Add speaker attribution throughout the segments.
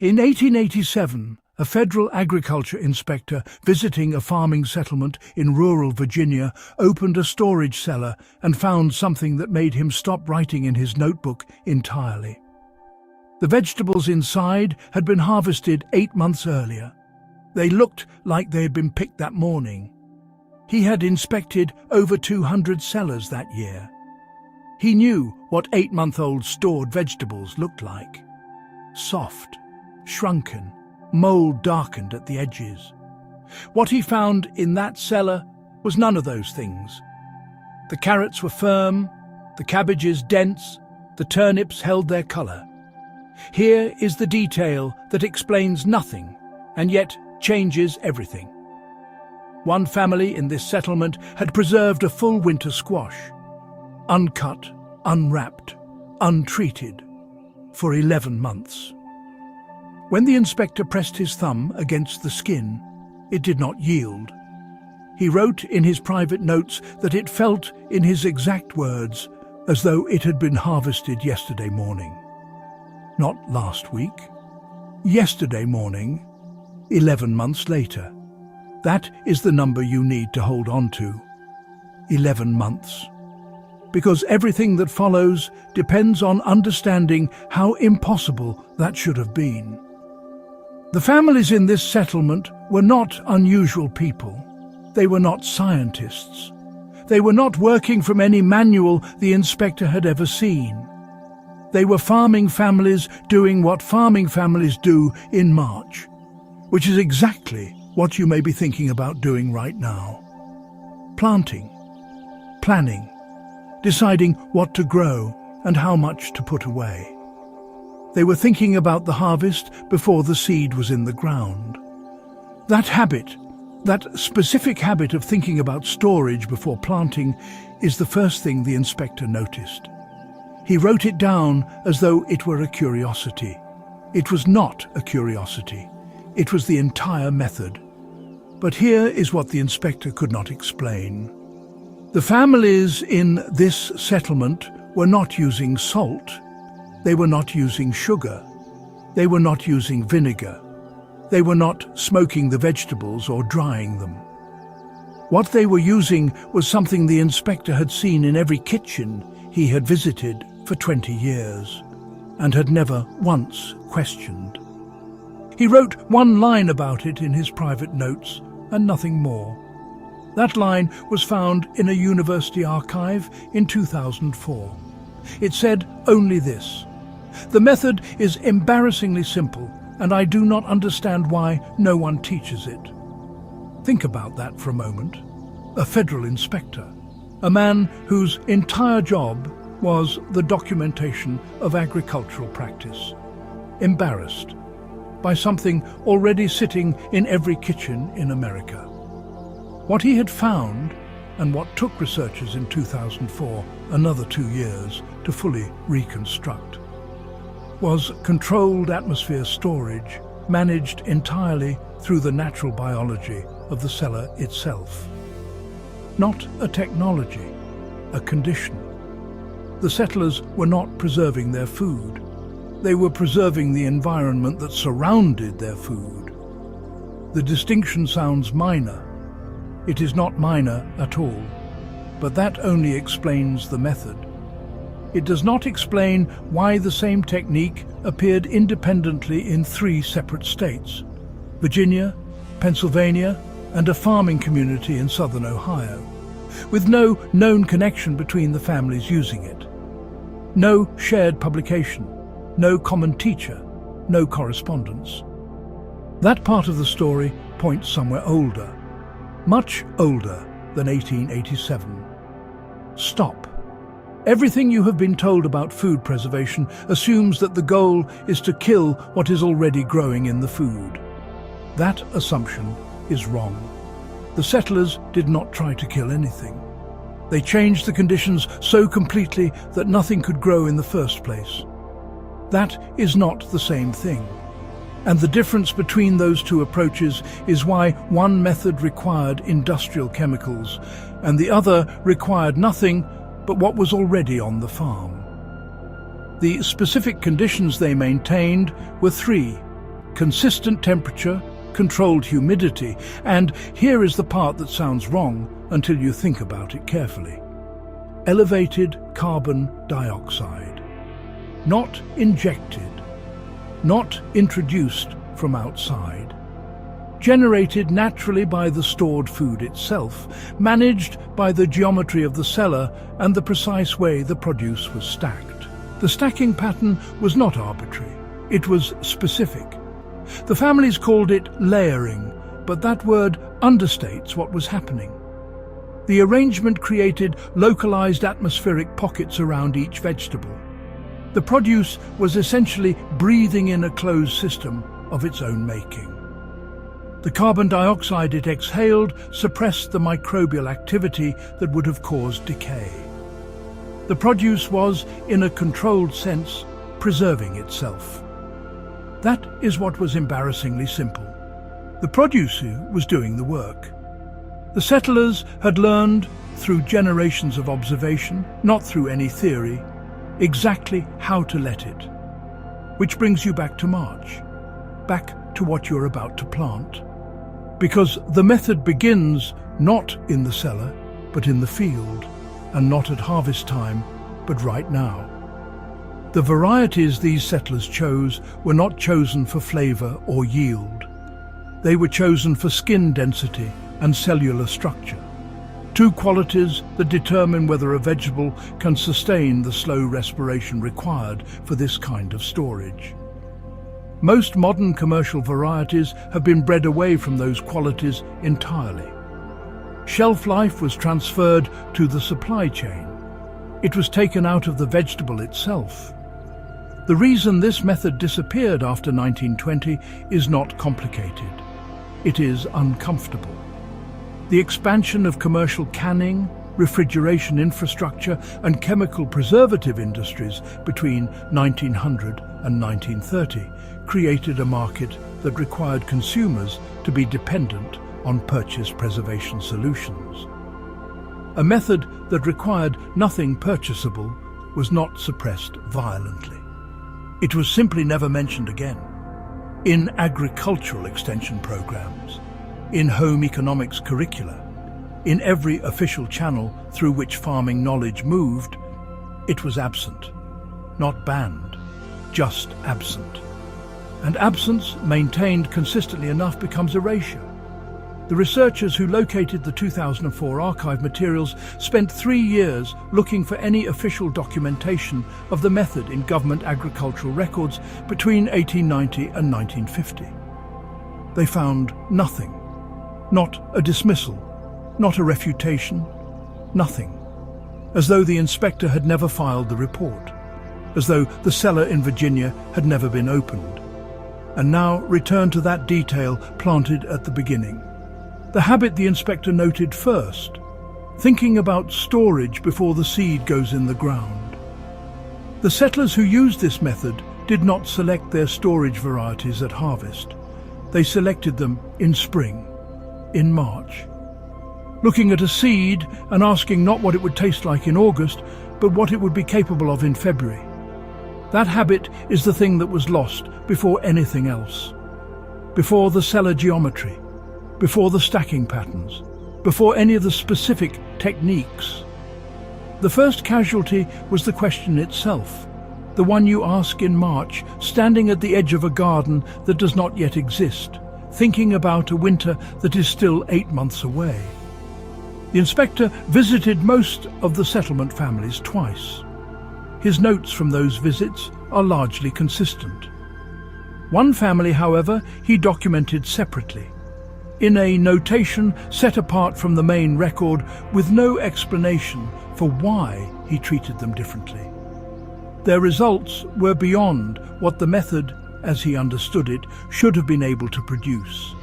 Speaker 1: In 1887, a federal agriculture inspector visiting a farming settlement in rural Virginia opened a storage cellar and found something that made him stop writing in his notebook entirely. The vegetables inside had been harvested 8 months earlier. They looked like they had been picked that morning. He had inspected over 200 cellars that year. He knew what 8-month-old stored vegetables looked like. Soft, shrunken, mold darkened at the edges. What he found in that cellar was none of those things. The carrots were firm, the cabbages dense, the turnips held their colour. Here is the detail that explains nothing and yet changes everything. One family in this settlement had preserved a full winter squash, uncut, unwrapped, untreated, for 11 months. When the inspector pressed his thumb against the skin, it did not yield. He wrote in his private notes that it felt, in his exact words, as though it had been harvested yesterday morning. Not last week. Yesterday morning, 11 months later. That is the number you need to hold on to. 11 months. Because everything that follows depends on understanding how impossible that should have been. The families in this settlement were not unusual people. They were not scientists. They were not working from any manual the inspector had ever seen. They were farming families doing what farming families do in March, which is exactly what you may be thinking about doing right now. Planting, planning, deciding what to grow and how much to put away. They were thinking about the harvest before the seed was in the ground. That habit, that specific habit of thinking about storage before planting, is the first thing the inspector noticed. He wrote it down as though it were a curiosity. It was not a curiosity. It was the entire method. But here is what the inspector could not explain. The families in this settlement were not using salt. They were not using sugar. They were not using vinegar. They were not smoking the vegetables or drying them. What they were using was something the inspector had seen in every kitchen he had visited for 20 years and had never once questioned. He wrote one line about it in his private notes and nothing more. That line was found in a university archive in 2004. It said only this: "The method is embarrassingly simple, and I do not understand why no one teaches it." Think about that for a moment. A federal inspector, a man whose entire job was the documentation of agricultural practice, embarrassed by something already sitting in every kitchen in America. What he had found, and what took researchers in 2004 another 2 years to fully reconstruct, was controlled atmosphere storage managed entirely through the natural biology of the cellar itself. Not a technology, a condition. The settlers were not preserving their food. They were preserving the environment that surrounded their food. The distinction sounds minor. It is not minor at all, but that only explains the method. It does not explain why the same technique appeared independently in 3 separate states: Virginia, Pennsylvania, and a farming community in southern Ohio, with no known connection between the families using it. No shared publication, no common teacher, no correspondence. That part of the story points somewhere older, much older than 1887. Stop. Everything you have been told about food preservation assumes that the goal is to kill what is already growing in the food. That assumption is wrong. The settlers did not try to kill anything. They changed the conditions so completely that nothing could grow in the first place. That is not the same thing. And the difference between those two approaches is why one method required industrial chemicals and the other required nothing but what was already on the farm. The specific conditions they maintained were 3: consistent temperature, controlled humidity, and here is the part that sounds wrong until you think about it carefully. Elevated carbon dioxide. Not injected, not introduced from outside. Generated naturally by the stored food itself, managed by the geometry of the cellar and the precise way the produce was stacked. The stacking pattern was not arbitrary, it was specific. The families called it layering, but that word understates what was happening. The arrangement created localized atmospheric pockets around each vegetable. The produce was essentially breathing in a closed system of its own making. The carbon dioxide it exhaled suppressed the microbial activity that would have caused decay. The produce was, in a controlled sense, preserving itself. That is what was embarrassingly simple. The producer was doing the work. The settlers had learned, through generations of observation, not through any theory, exactly how to let it. Which brings you back to March, back to what you're about to plant. Because the method begins not in the cellar, but in the field, and not at harvest time, but right now. The varieties these settlers chose were not chosen for flavor or yield. They were chosen for skin density and cellular structure, two qualities that determine whether a vegetable can sustain the slow respiration required for this kind of storage. Most modern commercial varieties have been bred away from those qualities entirely. Shelf life was transferred to the supply chain. It was taken out of the vegetable itself. The reason this method disappeared after 1920 is not complicated. It is uncomfortable. The expansion of commercial canning, refrigeration infrastructure, and chemical preservative industries between 1900 and 1930 created a market that required consumers to be dependent on purchase preservation solutions. A method that required nothing purchasable was not suppressed violently. It was simply never mentioned again. In agricultural extension programs, in home economics curricula, in every official channel through which farming knowledge moved, it was absent, not banned, just absent. And absence, maintained consistently enough, becomes erasure. The researchers who located the 2004 archive materials spent 3 years looking for any official documentation of the method in government agricultural records between 1890 and 1950. They found nothing. Not a dismissal, not a refutation, nothing. As though the inspector had never filed the report, as though the cellar in Virginia had never been opened. And now return to that detail planted at the beginning. The habit the inspector noted first, thinking about storage before the seed goes in the ground. The settlers who used this method did not select their storage varieties at harvest. They selected them in spring, in March. Looking at a seed and asking not what it would taste like in August, but what it would be capable of in February. That habit is the thing that was lost before anything else. Before the cellar geometry, before the stacking patterns, before any of the specific techniques. The first casualty was the question itself, the one you ask in March, standing at the edge of a garden that does not yet exist, thinking about a winter that is still 8 months away. The inspector visited most of the settlement families twice. His notes from those visits are largely consistent. One family, however, he documented separately, in a notation set apart from the main record with no explanation for why he treated them differently. Their results were beyond what the method, as he understood it, should have been able to produce.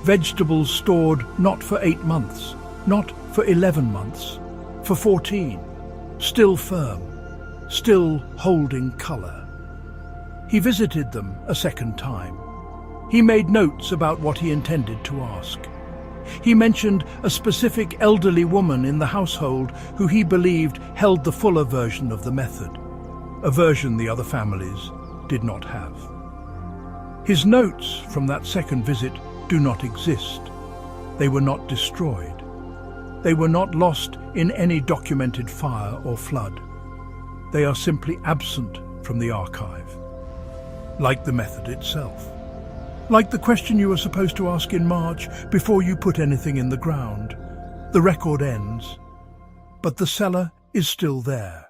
Speaker 1: Vegetables stored not for 8 months, not for 11 months, for 14, still firm, still holding colour. He visited them a second time. He made notes about what he intended to ask. He mentioned a specific elderly woman in the household who he believed held the fuller version of the method, a version the other families did not have. His notes from that second visit do not exist. They were not destroyed. They were not lost in any documented fire or flood. They are simply absent from the archive, like the method itself. Like the question you were supposed to ask in March before you put anything in the ground. The record ends, but the cellar is still there.